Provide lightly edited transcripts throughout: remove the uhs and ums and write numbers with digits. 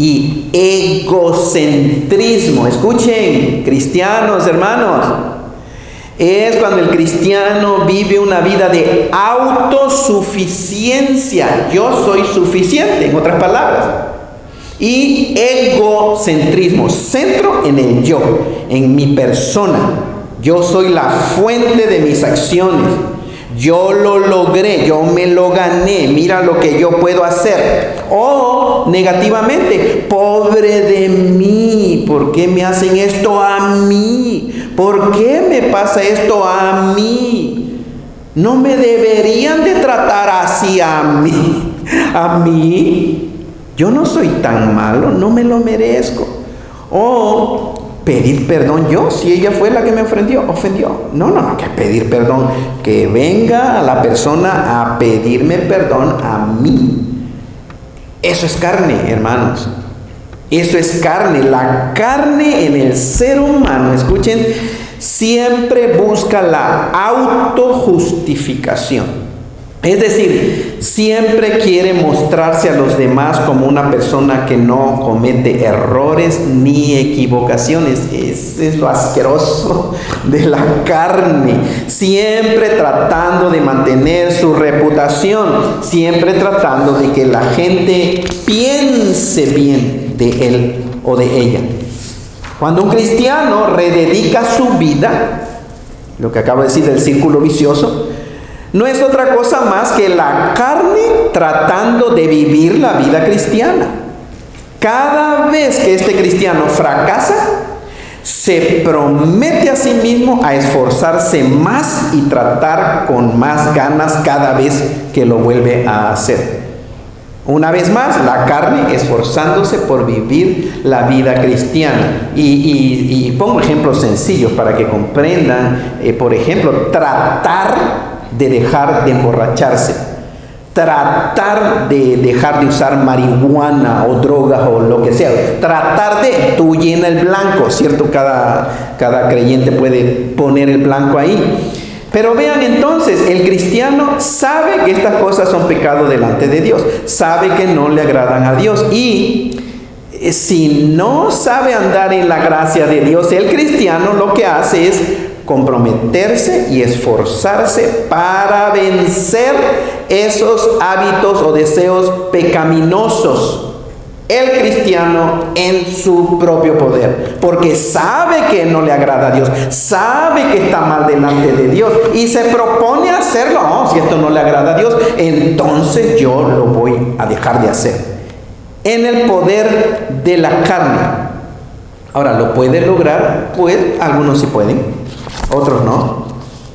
y egocentrismo. Escuchen, cristianos, hermanos, es cuando el cristiano vive una vida de autosuficiencia. Yo soy suficiente, en otras palabras. Y egocentrismo, centro en el yo, en mi persona. Yo soy la fuente de mis acciones. Yo lo logré, yo me lo gané, mira lo que yo puedo hacer. O negativamente, pobre de mí, ¿por qué me hacen esto a mí? ¿Por qué me pasa esto a mí? No me deberían de tratar así a mí. A mí, yo no soy tan malo, no me lo merezco. O pedir perdón yo, si ella fue la que me ofendió. No, que pedir perdón, que venga a la persona a pedirme perdón a mí. Eso es carne, hermanos. Eso es carne. La carne en el ser humano, escuchen, siempre busca la autojustificación. Es decir, siempre quiere mostrarse a los demás como una persona que no comete errores ni equivocaciones. Ese es lo asqueroso de la carne. Siempre tratando de mantener su reputación, siempre tratando de que la gente piense bien de él o de ella. Cuando un cristiano rededica su vida, lo que acabo de decir del círculo vicioso, no es otra cosa más que la carne tratando de vivir la vida cristiana. Cada vez que este cristiano fracasa, se promete a sí mismo a esforzarse más y tratar con más ganas cada vez que lo vuelve a hacer. Una vez más, la carne esforzándose por vivir la vida cristiana. Y pongo ejemplos sencillos para que comprendan. Por ejemplo, tratar de dejar de emborracharse, tratar de dejar de usar marihuana o drogas o lo que sea, tratar de, tú llena el blanco, ¿cierto? Cada creyente puede poner el blanco ahí. Pero vean entonces, el cristiano sabe que estas cosas son pecado delante de Dios, sabe que no le agradan a Dios, y si no sabe andar en la gracia de Dios, el cristiano lo que hace es comprometerse y esforzarse para vencer esos hábitos o deseos pecaminosos. El cristiano en su propio poder, porque sabe que no le agrada a Dios, sabe que está mal delante de Dios y se propone hacerlo. Si esto no le agrada a Dios, entonces yo lo voy a dejar de hacer. En el poder de la carne. Ahora, ¿lo puede lograr? Pues algunos sí pueden, otros no,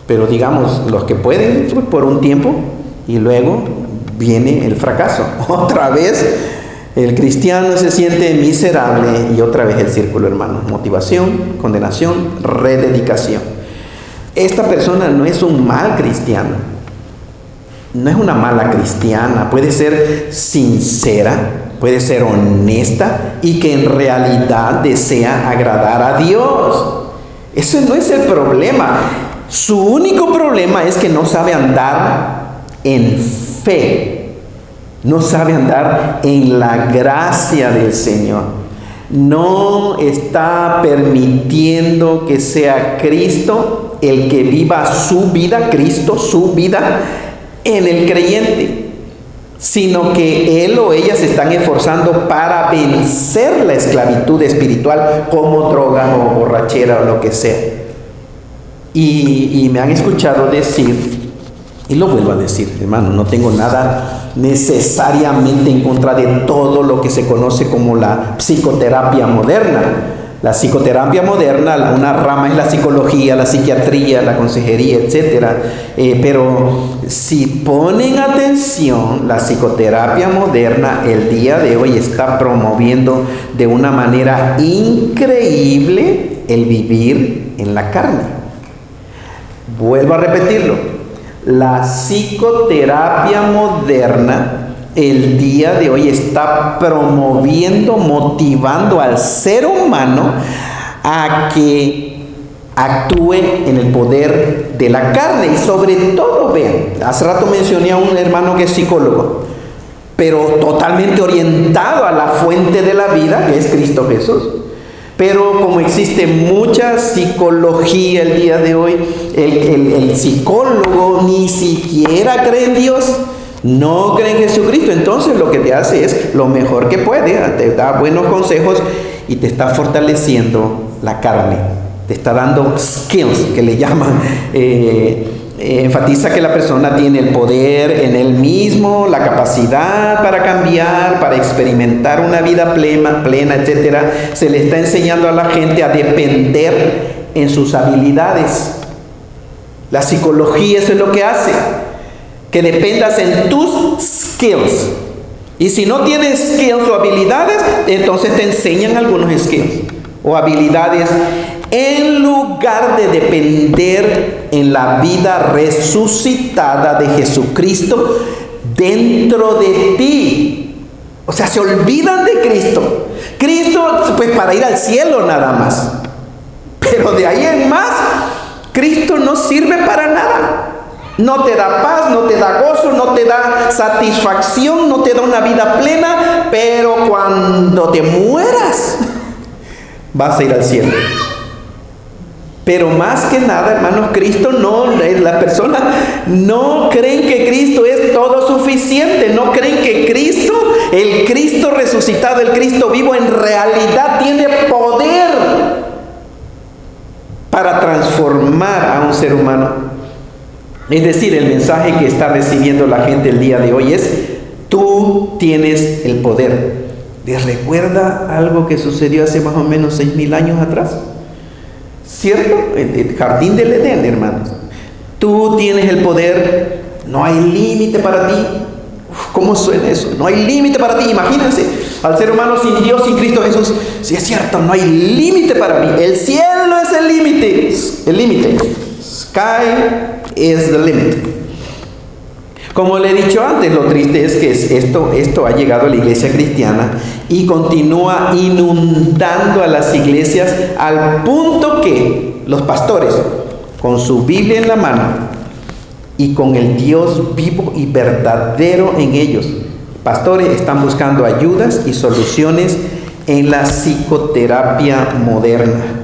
pero digamos los que pueden, pues por un tiempo, y luego viene el fracaso. Otra vez el cristiano se siente miserable y otra vez el círculo, hermanos. Motivación, condenación, rededicación. Esta persona no es un mal cristiano, no es una mala cristiana, puede ser sincera, puede ser honesta y que en realidad desea agradar a Dios. Ese no es el problema. Su único problema es que no sabe andar en fe. No sabe andar en la gracia del Señor. No está permitiendo que sea Cristo el que viva su vida, Cristo, su vida en el creyente, sino que él o ella se están esforzando para vencer la esclavitud espiritual como droga o borrachera o lo que sea. Y me han escuchado decir, y lo vuelvo a decir, hermano, no tengo nada necesariamente en contra de todo lo que se conoce como la psicoterapia moderna. La psicoterapia moderna, una rama es la psicología, la psiquiatría, la consejería, etcétera. Pero si ponen atención, la psicoterapia moderna el día de hoy está promoviendo de una manera increíble el vivir en la carne. Vuelvo a repetirlo. La psicoterapia moderna el día de hoy está promoviendo, motivando al ser humano a que actúe en el poder de la carne. Y sobre todo, vean, hace rato mencioné a un hermano que es psicólogo. pero totalmente orientado a la fuente de la vida, que es Cristo Jesús. Pero como existe mucha psicología el día de hoy, el psicólogo ni siquiera cree en Dios, no cree en Jesucristo. Entonces lo que te hace es lo mejor que puede, te da buenos consejos y te está fortaleciendo la carne, te está dando skills, que le llaman. Enfatiza que la persona tiene el poder en él mismo, la capacidad para cambiar, para experimentar una vida plena, etc. Se le está enseñando a la gente a depender en sus habilidades. La psicología eso es lo que hace, que dependas en tus skills. Y si no tienes skills o habilidades, entonces te enseñan algunos skills o habilidades en lugar de depender en la vida resucitada de Jesucristo dentro de ti. O sea, se olvidan de Cristo. Cristo, pues para ir al cielo nada más. Pero de ahí en más, Cristo no sirve para nada. No te da paz, no te da gozo, no te da satisfacción, no te da una vida plena. Pero cuando te mueras, vas a ir al cielo. Pero más que nada, hermanos, Cristo no, las personas no creen que Cristo es todo suficiente, no creen que Cristo, el Cristo resucitado, el Cristo vivo, en realidad tiene poder para transformar a un ser humano. Es decir, el mensaje que está recibiendo la gente el día de hoy es: tú tienes el poder. ¿Les recuerda algo que sucedió hace más o menos 6,000 años atrás? ¿Cierto? El jardín del Edén, hermanos. Tú tienes el poder, no hay límite para ti. ¿Cómo suena eso? No hay límite para ti. Imagínense, al ser humano sin Dios, sin Cristo Jesús. Sí, es cierto, no hay límite para mí. El cielo es el límite. El límite. Sky is the limit. Como le he dicho antes, lo triste es que esto ha llegado a la iglesia cristiana y continúa inundando a las iglesias al punto que los pastores, con su Biblia en la mano y con el Dios vivo y verdadero en ellos, pastores están buscando ayudas y soluciones en la psicoterapia moderna.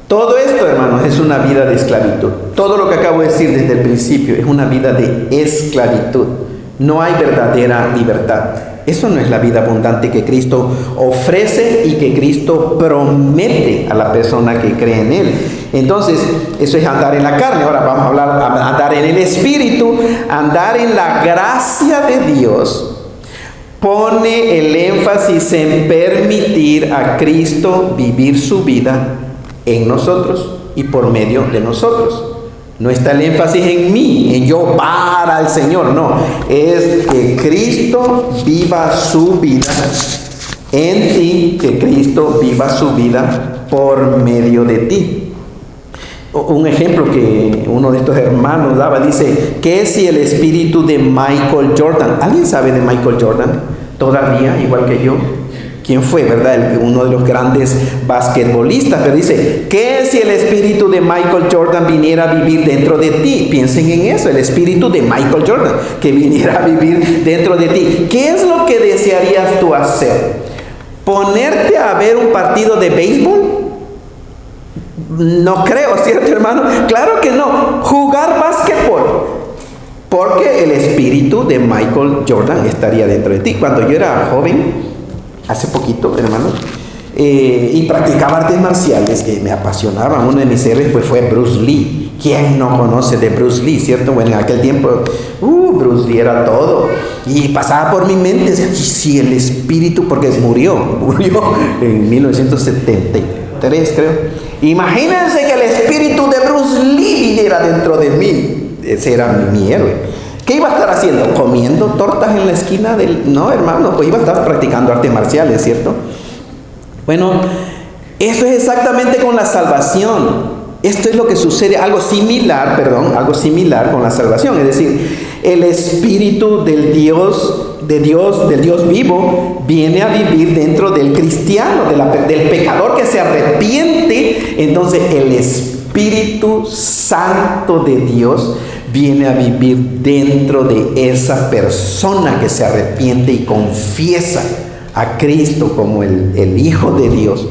Todo esto, hermanos, es una vida de esclavitud. Todo lo que acabo de decir desde el principio es una vida de esclavitud. No hay verdadera libertad. Eso no es la vida abundante que Cristo ofrece y que Cristo promete a la persona que cree en Él. Entonces, eso es andar en la carne. Ahora vamos a hablar de andar en el Espíritu, andar en la gracia de Dios. Pone el énfasis en permitir a Cristo vivir su vida en nosotros y por medio de nosotros. No está el énfasis en mí, en yo para el Señor, no. Es que Cristo viva su vida en ti, que Cristo viva su vida por medio de ti. Un ejemplo que uno de estos hermanos daba, dice, ¿qué si el espíritu de Michael Jordan? ¿Alguien sabe de Michael Jordan? Todavía, igual que yo. ¿Quién fue, verdad? Uno de los grandes basquetbolistas. Pero dice, ¿qué si el espíritu de Michael Jordan viniera a vivir dentro de ti? Piensen en eso, el espíritu de Michael Jordan, que viniera a vivir dentro de ti. ¿Qué es lo que desearías tú hacer? ¿Ponerte a ver un partido de béisbol? No creo, ¿cierto, hermano? Claro que no. Jugar básquetbol. Porque el espíritu de Michael Jordan estaría dentro de ti. Cuando yo era joven, hace poquito, hermano, y practicaba artes marciales que me apasionaban. Uno de mis héroes pues fue Bruce Lee. ¿Quién no conoce de Bruce Lee, cierto? Bueno, en aquel tiempo, Bruce Lee era todo. Y pasaba por mi mente, decía, sí, el espíritu, porque murió en 1973, creo. Imagínense que el espíritu de Bruce Lee viniera dentro de mí. Ese era mi héroe. ¿Qué iba a estar haciendo? ¿Comiendo tortas en la esquina del...? No, hermano, pues iba a estar practicando artes marciales, ¿cierto? Bueno, eso es exactamente con la salvación. Esto es lo que sucede, algo similar con la salvación. Es decir, el espíritu del Dios vivo viene a vivir dentro del cristiano, del pecador que se arrepiente. Entonces el Espíritu Santo de Dios viene a vivir dentro de esa persona que se arrepiente y confiesa a Cristo como el Hijo de Dios.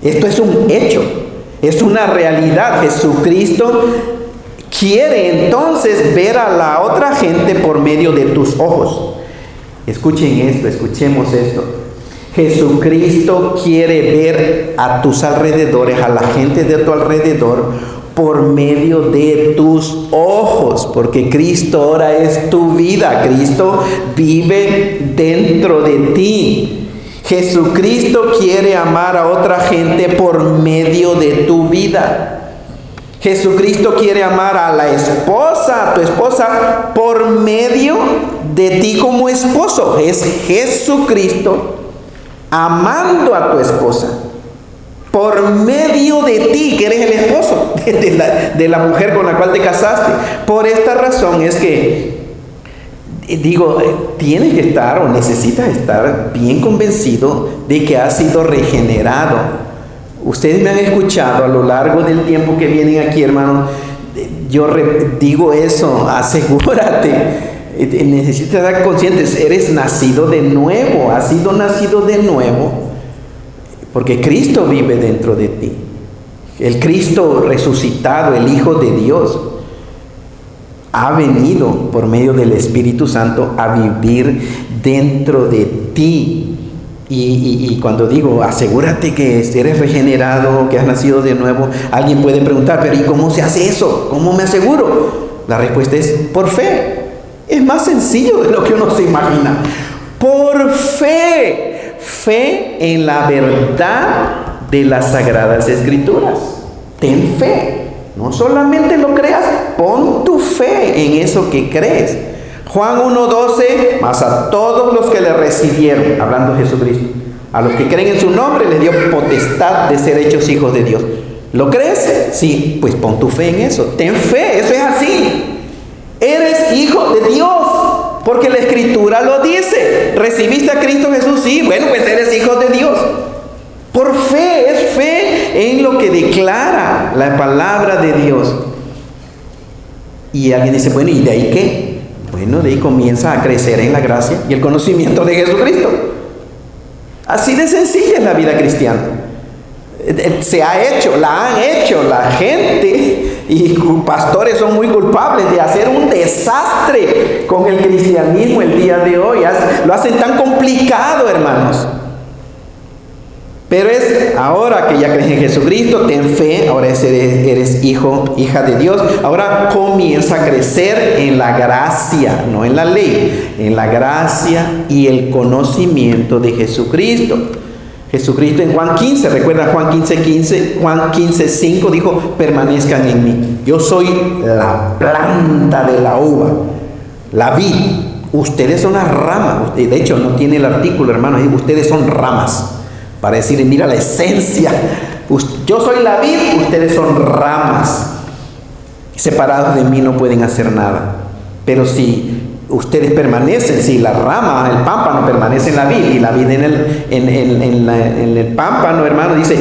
Esto es un hecho, es una realidad. Jesucristo quiere entonces ver a la otra gente por medio de tus ojos. Escuchen esto, escuchemos esto. Jesucristo quiere ver a tus alrededores, a la gente de tu alrededor, por medio de tus ojos, porque Cristo ahora es tu vida. Cristo vive dentro de ti. Jesucristo quiere amar a otra gente por medio de tu vida. Jesucristo quiere amar a la esposa, a tu esposa, por medio de ti como esposo. Es Jesucristo amando a tu esposa por medio de ti, que eres el esposo de la mujer con la cual te casaste. Por esta razón es que digo, tienes que estar o necesitas estar bien convencido de que has sido regenerado. Ustedes me han escuchado a lo largo del tiempo que vienen aquí, hermanos. Yo digo eso, asegúrate. Necesitas estar conscientes, eres nacido de nuevo, has sido nacido de nuevo, porque Cristo vive dentro de ti. El Cristo resucitado, el Hijo de Dios, ha venido por medio del Espíritu Santo a vivir dentro de ti. Y cuando digo, asegúrate que eres regenerado, que has nacido de nuevo, alguien puede preguntar, pero ¿y cómo se hace eso? ¿Cómo me aseguro? La respuesta es por fe. Es más sencillo de lo que uno se imagina. Por fe. Fe en la verdad de las Sagradas Escrituras. Ten fe. No solamente lo creas, pon tu fe en eso que crees. Juan 1:12, mas a todos los que le recibieron, hablando de Jesucristo, a los que creen en su nombre, les dio potestad de ser hechos hijos de Dios. ¿Lo crees? Sí, pues pon tu fe en eso. Ten fe, eso es así. Eres hijo de Dios, porque la Escritura lo dice. ¿Recibiste a Cristo Jesús? Sí, bueno, pues eres hijo de Dios. Por fe, es fe en lo que declara la palabra de Dios. Y alguien dice, bueno, ¿y de ahí qué? Bueno, de ahí comienza a crecer en la gracia y el conocimiento de Jesucristo. Así de sencilla es la vida cristiana. Se ha hecho, la han hecho la gente, y pastores son muy culpables de hacer un desastre con el cristianismo el día de hoy. Lo hacen tan complicado, hermanos. Pero es ahora que ya crees en Jesucristo, ten fe, ahora eres hijo, hija de Dios. Ahora comienza a crecer en la gracia, no en la ley, en la gracia y el conocimiento de Jesucristo. Jesucristo en Juan 15, recuerda Juan 15:15, Juan 15:5 dijo, permanezcan en mí. Yo soy la planta de la uva, la vid. Ustedes son las ramas. De hecho, no tiene el artículo, hermano, ustedes son ramas. Para decir, mira la esencia. Yo soy la vid, ustedes son ramas. Separados de mí no pueden hacer nada. Pero si ustedes permanecen, si la rama, el pámpano permanece en la vid, y la vid en el pámpano, hermano, dice,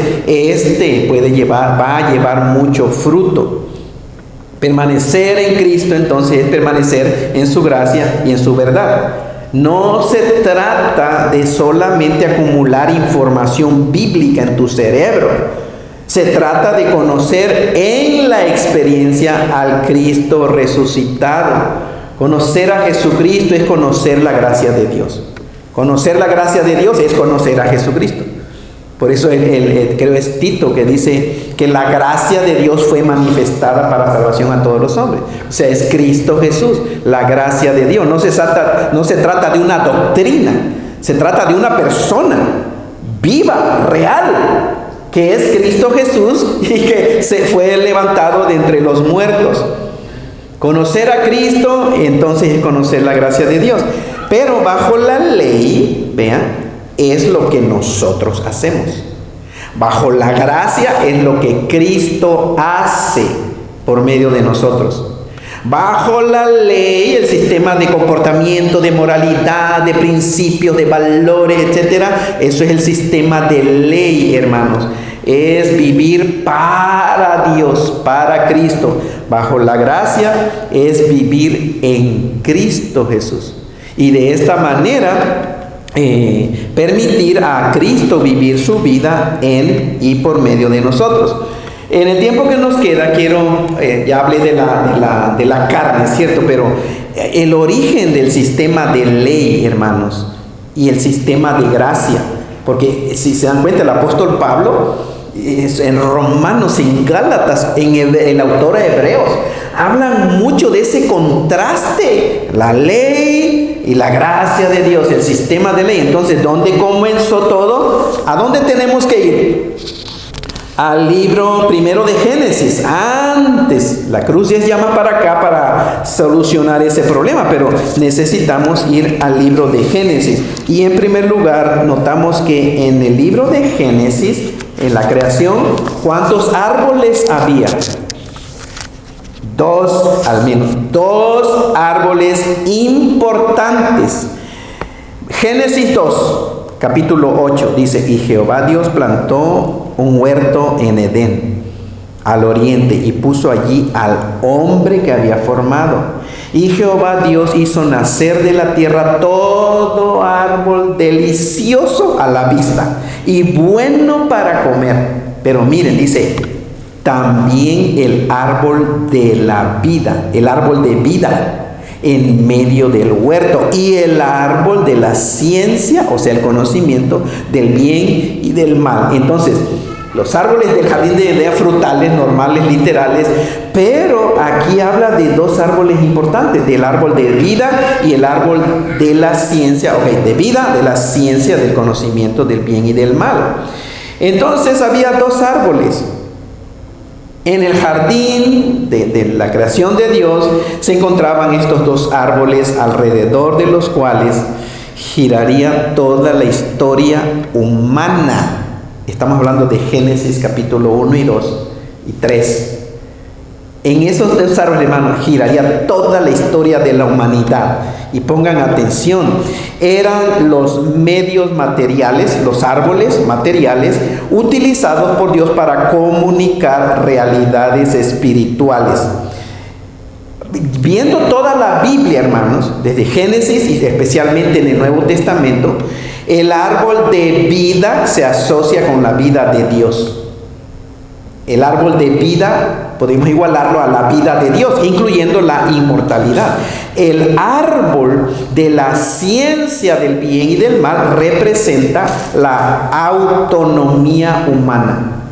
va a llevar mucho fruto. Permanecer en Cristo entonces es permanecer en su gracia y en su verdad. No se trata de solamente acumular información bíblica en tu cerebro. Se trata de conocer en la experiencia al Cristo resucitado. Conocer a Jesucristo es conocer la gracia de Dios. Conocer la gracia de Dios es conocer a Jesucristo. Por eso creo es Tito que dice que la gracia de Dios fue manifestada para salvación a todos los hombres. O sea, es Cristo Jesús, la gracia de Dios. No se trata de una doctrina, se trata de una persona viva, real, que es Cristo Jesús y que se fue levantado de entre los muertos. Conocer a Cristo, entonces es conocer la gracia de Dios. Pero bajo la ley, vean, es lo que nosotros hacemos. Bajo la gracia es lo que Cristo hace por medio de nosotros. Bajo la ley, el sistema de comportamiento, de moralidad, de principios, de valores, etcétera, eso es el sistema de ley, hermanos. Es vivir para Dios, para Cristo, bajo la gracia es vivir en Cristo Jesús. Y de esta manera permitir a Cristo vivir su vida en y por medio de nosotros. En el tiempo que nos queda, ya hablé de la carne, ¿cierto? Pero el origen del sistema de ley, hermanos, y el sistema de gracia, porque si se dan cuenta, el apóstol Pablo, en Romanos, en Gálatas, en el autor de Hebreos, hablan mucho de ese contraste, la ley y la gracia de Dios, el sistema de ley. Entonces, ¿dónde comenzó todo? ¿A dónde tenemos que ir? Al libro primero de Génesis. Antes, la cruz ya llama para acá para solucionar ese problema, pero necesitamos ir al libro de Génesis. Y en primer lugar, notamos que en el libro de Génesis, en la creación, ¿cuántos árboles había? Al menos dos árboles importantes. Génesis 2, capítulo 8, dice: y Jehová Dios plantó un huerto en Edén, al oriente, y puso allí al hombre que había formado. Y Jehová Dios hizo nacer de la tierra todo árbol delicioso a la vista y bueno para comer. Pero miren, dice, también el árbol de la vida, el árbol de vida en medio del huerto, y el árbol de la ciencia, o sea, el conocimiento del bien y del mal. Entonces, los árboles del jardín de frutales normales, literales, pero aquí habla de dos árboles importantes, del árbol de vida y el árbol de la ciencia, de vida, de la ciencia, del conocimiento del bien y del mal. Entonces había dos árboles. En el jardín de la creación de Dios se encontraban estos dos árboles, alrededor de los cuales giraría toda la historia humana. Estamos hablando de Génesis capítulo 1 y 2 y 3. En esos dos árboles, hermanos, giraría toda la historia de la humanidad. Y pongan atención, eran los medios materiales, los árboles materiales, utilizados por Dios para comunicar realidades espirituales. Viendo toda la Biblia, hermanos, desde Génesis y especialmente en el Nuevo Testamento, el árbol de vida se asocia con la vida de Dios. El árbol de vida podemos igualarlo a la vida de Dios, incluyendo la inmortalidad. El árbol de la ciencia del bien y del mal representa la autonomía humana.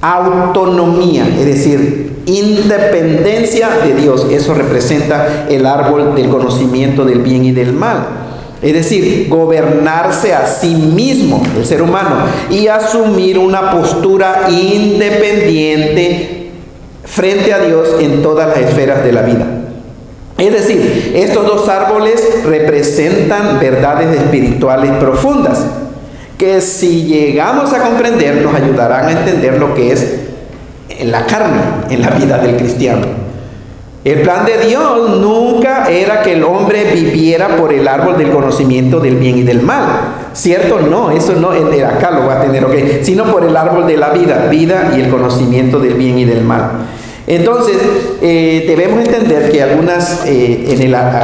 Autonomía, es decir, independencia de Dios. Eso representa el árbol del conocimiento del bien y del mal. Es decir, gobernarse a sí mismo, el ser humano, y asumir una postura independiente frente a Dios en todas las esferas de la vida. Es decir, estos dos árboles representan verdades espirituales profundas, que si llegamos a comprender, nos ayudarán a entender lo que es en la carne, en la vida del cristiano. El plan de Dios nunca era que el hombre viviera por el árbol del conocimiento del bien y del mal, ¿cierto? No, eso no, acá lo va a tener, sino por el árbol de la vida y el conocimiento del bien y del mal. Entonces, debemos entender que algunas,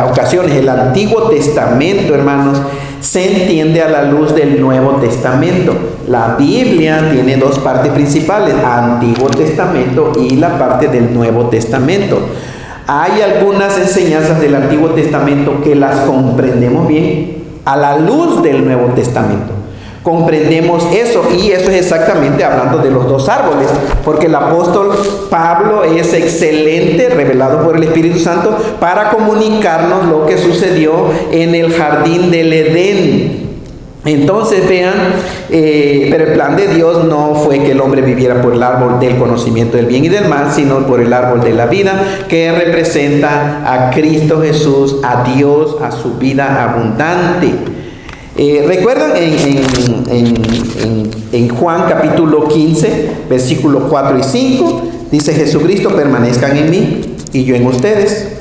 ocasiones, el Antiguo Testamento, hermanos, se entiende a la luz del Nuevo Testamento. La Biblia tiene dos partes principales, Antiguo Testamento y la parte del Nuevo Testamento. Hay algunas enseñanzas del Antiguo Testamento que las comprendemos bien a la luz del Nuevo Testamento. Comprendemos eso, y eso es exactamente hablando de los dos árboles, porque el apóstol Pablo es excelente, revelado por el Espíritu Santo, para comunicarnos lo que sucedió en el jardín del Edén. Entonces vean, pero el plan de Dios no fue que el hombre viviera por el árbol del conocimiento del bien y del mal, sino por el árbol de la vida, que representa a Cristo Jesús, a Dios, a su vida abundante. ¿Recuerdan en Juan capítulo 15, versículos 4 y 5? Dice: Jesucristo, permanezcan en mí y yo en ustedes.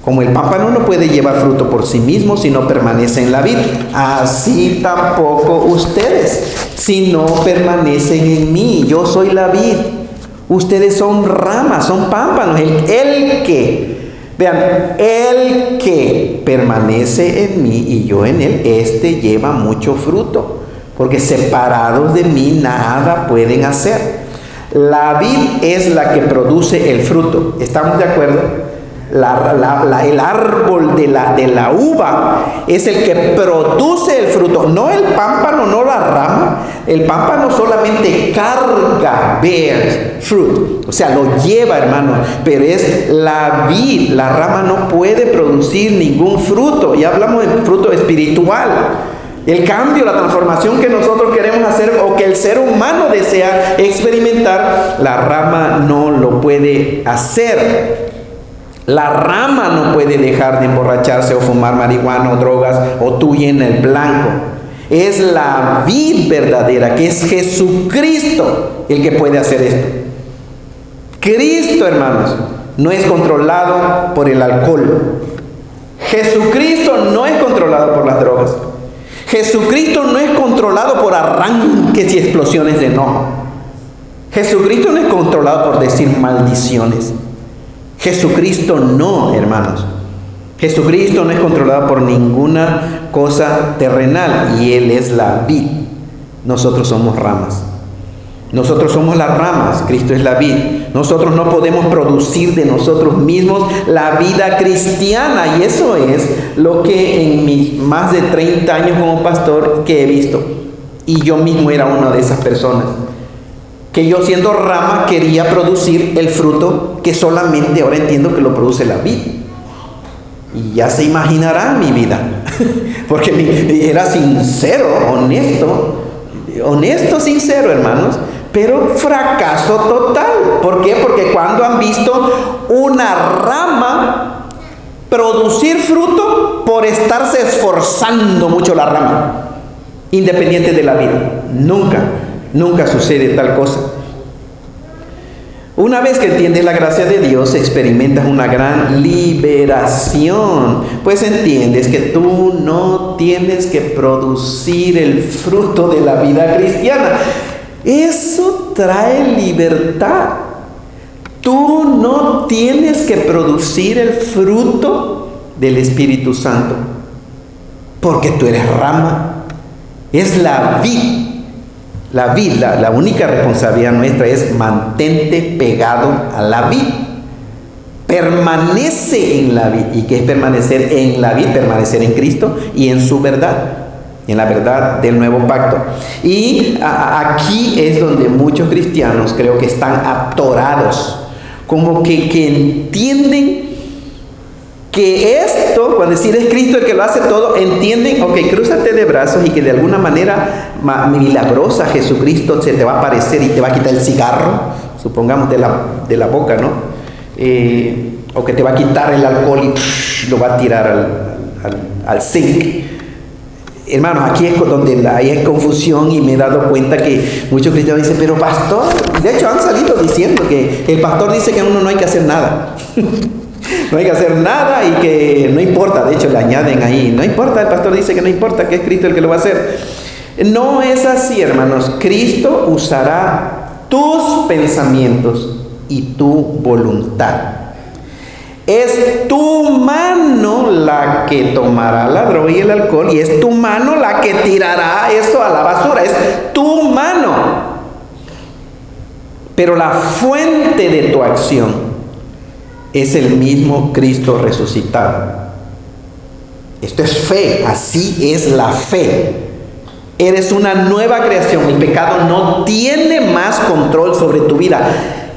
Como el pámpano no puede llevar fruto por sí mismo si no permanece en la vid, así tampoco ustedes, si no permanecen en mí. Yo soy la vid, Ustedes son ramas, son pámpanos. El que permanece en mí y yo en él, este lleva mucho fruto, porque separados de mí nada pueden hacer. La vid es la que produce el fruto. ¿Estamos de acuerdo? El árbol de la uva es el que produce el fruto, no el pámpano, no la rama. El pámpano solamente carga, bears fruit, o sea, lo lleva, hermano, pero es la vid, la rama no puede producir ningún fruto. Ya hablamos de fruto espiritual. El cambio, la transformación que nosotros queremos hacer o que el ser humano desea experimentar, la rama no lo puede hacer. La rama no puede dejar de emborracharse o fumar marihuana o drogas o tuya en el blanco. Es la vid verdadera, que es Jesucristo, el que puede hacer esto. Cristo, hermanos, no es controlado por el alcohol. Jesucristo no es controlado por las drogas. Jesucristo no es controlado por arranques y explosiones de enojo. Jesucristo no es controlado por decir maldiciones. Jesucristo no, hermanos. Jesucristo no es controlado por ninguna cosa terrenal y Él es la vid. Nosotros somos ramas. Nosotros somos las ramas, Cristo es la vid. Nosotros no podemos producir de nosotros mismos la vida cristiana, y eso es lo que en mis más de 30 años como pastor que he visto. Y yo mismo era una de esas personas. Que yo siendo rama quería producir el fruto que solamente ahora entiendo que lo produce la vid. Y ya se imaginarán mi vida. Porque era sincero, honesto, sincero, hermanos. Pero fracaso total. ¿Por qué? Porque cuando han visto una rama producir fruto por estarse esforzando mucho la rama, independiente de la vida. Nunca sucede tal cosa. Una vez que entiendes la gracia de Dios, experimentas una gran liberación, pues entiendes que tú no tienes que producir el fruto de la vida cristiana. Eso trae libertad. Tú no tienes que producir el fruto del Espíritu Santo, porque tú eres rama. Es la vid. La única responsabilidad nuestra es mantente pegado a la vid. Permanece en la vid. ¿Y qué es permanecer en la vid? Permanecer en Cristo y en su verdad, en la verdad del nuevo pacto. Y aquí es donde muchos cristianos creo que están atorados, como que entienden que esto, cuando decir es Cristo el que lo hace todo, entienden, ok, crúzate de brazos y que de alguna manera milagrosa Jesucristo se te va a aparecer y te va a quitar el cigarro, supongamos de la boca, ¿no? O que te va a quitar el alcohol y lo va a tirar al zinc. Hermanos, aquí es donde hay confusión, y me he dado cuenta que muchos cristianos dicen, pero pastor, de hecho han salido diciendo que el pastor dice que a uno no hay que hacer nada. No hay que hacer nada y que no importa. De hecho le añaden ahí, no importa, el pastor dice que no importa, que es Cristo el que lo va a hacer. No es así, hermanos. Cristo usará tus pensamientos y tu voluntad. Es tu mano la que tomará la droga y el alcohol, y es tu mano la que tirará eso a la basura. Es tu mano. Pero la fuente de tu acción es el mismo Cristo resucitado. Esto es fe, así es la fe. Eres una nueva creación. El pecado no tiene más control sobre tu vida.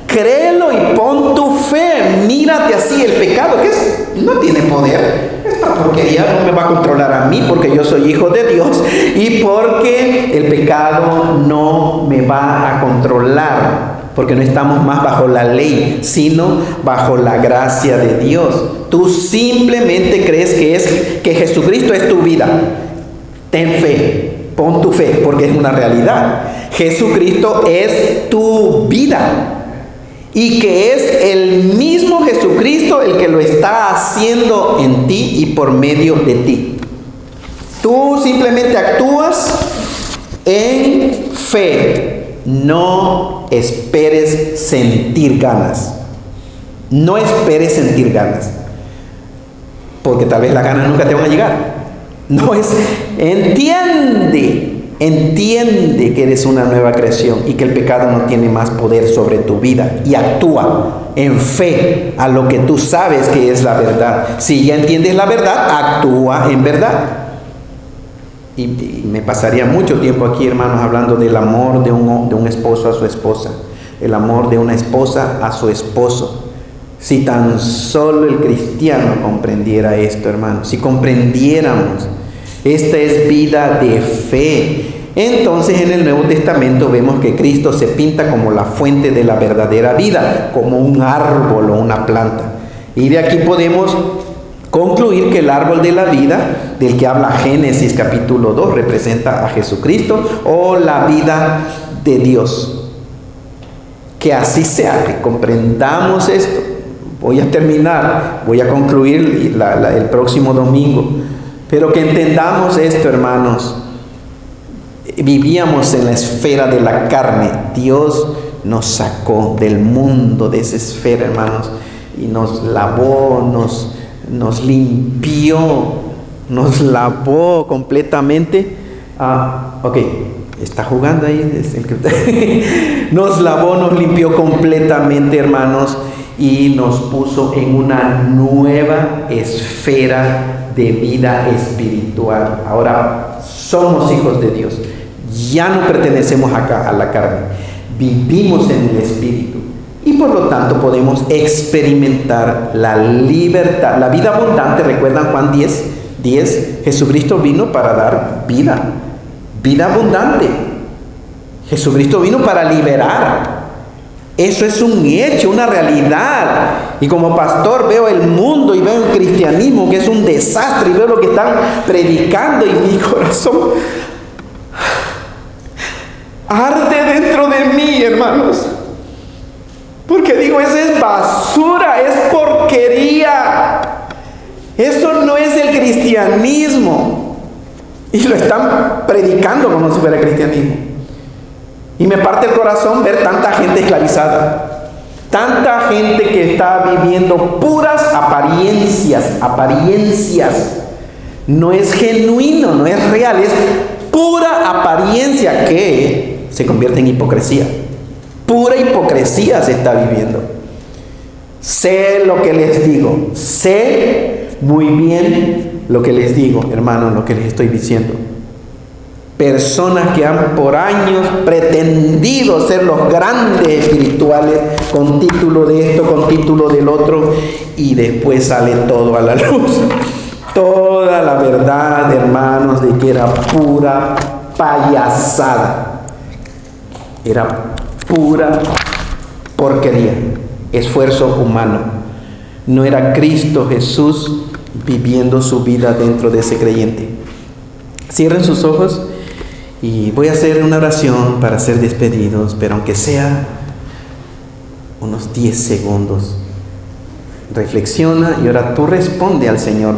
Créelo y pon tu fe. Mírate así. El pecado, ¿qué es? No tiene poder. Esta porquería no me va a controlar a mí, porque yo soy hijo de Dios, y porque el pecado no me va a controlar. Porque no estamos más bajo la ley, sino bajo la gracia de Dios. Tú simplemente crees que Jesucristo es tu vida. Ten fe, pon tu fe, porque es una realidad. Jesucristo es tu vida. Y que es el mismo Jesucristo el que lo está haciendo en ti y por medio de ti. Tú simplemente actúas en fe. no esperes sentir ganas. No esperes sentir ganas, porque tal vez las ganas nunca te van a llegar. No es, entiende que eres una nueva creación y que el pecado no tiene más poder sobre tu vida, y actúa en fe a lo que tú sabes que es la verdad. Si ya entiendes la verdad, actúa en verdad. Y me pasaría mucho tiempo aquí, hermanos, hablando del amor de un esposo a su esposa, el amor de una esposa a su esposo. Si tan solo el cristiano comprendiera esto, hermanos, si comprendiéramos, esta es vida de fe. Entonces en el Nuevo Testamento vemos que Cristo se pinta como la fuente de la verdadera vida, como un árbol o una planta. Y de aquí podemos concluir que el árbol de la vida, del que habla Génesis capítulo 2, representa a Jesucristo o la vida de Dios. Que así sea, que comprendamos esto. Voy a terminar, voy a concluir el próximo domingo. Pero que entendamos esto, hermanos. Vivíamos en la esfera de la carne. Dios nos sacó del mundo de esa esfera, hermanos, y nos lavó, nos limpió, nos lavó completamente. Ok, está jugando ahí. Nos lavó, nos limpió completamente, hermanos, y nos puso en una nueva esfera de vida espiritual. Ahora somos hijos de Dios. Ya no pertenecemos acá a la carne. Vivimos en el Espíritu. Y por lo tanto podemos experimentar la libertad, la vida abundante. ¿Recuerdan Juan 10? Jesucristo vino para dar vida abundante. Jesucristo vino para liberar. Eso es un hecho, una realidad. Y como pastor veo el mundo y veo el cristianismo que es un desastre, y veo lo que están predicando, y mi corazón arde dentro de mí, hermanos. Porque digo, esa es basura, es porquería. Eso no es el cristianismo. Y lo están predicando como si fuera cristianismo. Y me parte el corazón ver tanta gente esclavizada. Tanta gente que está viviendo puras apariencias. No es genuino, no es real, es pura apariencia que se convierte en hipocresía. Pura hipocresía se está viviendo. Sé lo que les digo. Sé muy bien lo que les digo, hermanos, lo que les estoy diciendo. Personas que han por años pretendido ser los grandes espirituales, con título de esto, con título del otro, y después sale todo a la luz. Toda la verdad, hermanos, de que era pura payasada. Era pura porquería, esfuerzo humano. No era Cristo Jesús viviendo su vida dentro de ese creyente. Cierren sus ojos y voy a hacer una oración para ser despedidos, pero aunque sea unos 10 segundos, reflexiona y ahora tú responde al Señor.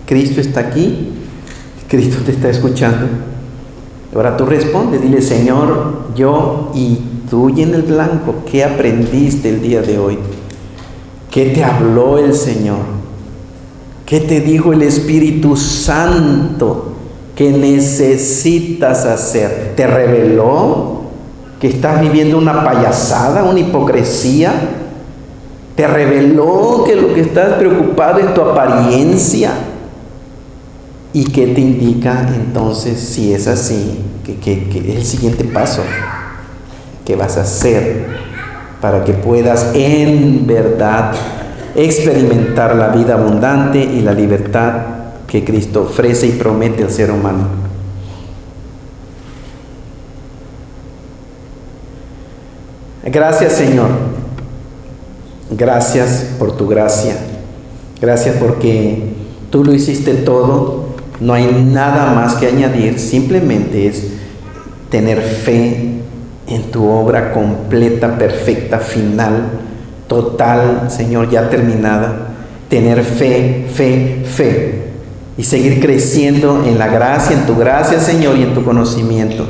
Cristo está aquí, Cristo te está escuchando. Ahora tú responde, dile: Señor, yo y tú llena el blanco. ¿Qué aprendiste el día de hoy? ¿Qué te habló el Señor? ¿Qué te dijo el Espíritu Santo que necesitas hacer? ¿Te reveló que estás viviendo una payasada, una hipocresía? ¿Te reveló que lo que estás preocupado es tu apariencia? ¿Y qué te indica entonces, si es así, que es el siguiente paso que vas a hacer para que puedas en verdad experimentar la vida abundante y la libertad que Cristo ofrece y promete al ser humano? Gracias, Señor. Gracias por tu gracia. Gracias porque tú lo hiciste todo. No hay nada más que añadir. Simplemente es tener fe en tu obra completa, perfecta, final, total, Señor, ya terminada. Tener fe y seguir creciendo en la gracia, en tu gracia, Señor, y en tu conocimiento.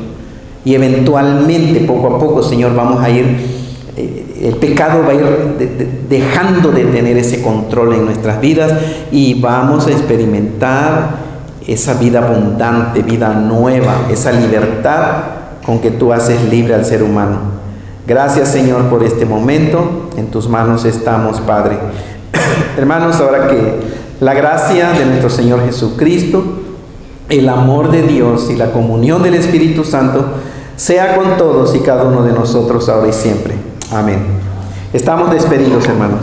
Y eventualmente, poco a poco, Señor, vamos a ir, el pecado va a ir dejando de tener ese control en nuestras vidas y vamos a experimentar esa vida abundante, vida nueva, esa libertad con que tú haces libre al ser humano. Gracias, Señor, por este momento. En tus manos estamos, Padre. Hermanos, ahora que la gracia de nuestro Señor Jesucristo, el amor de Dios y la comunión del Espíritu Santo sea con todos y cada uno de nosotros ahora y siempre. Amén. Estamos despedidos, hermanos.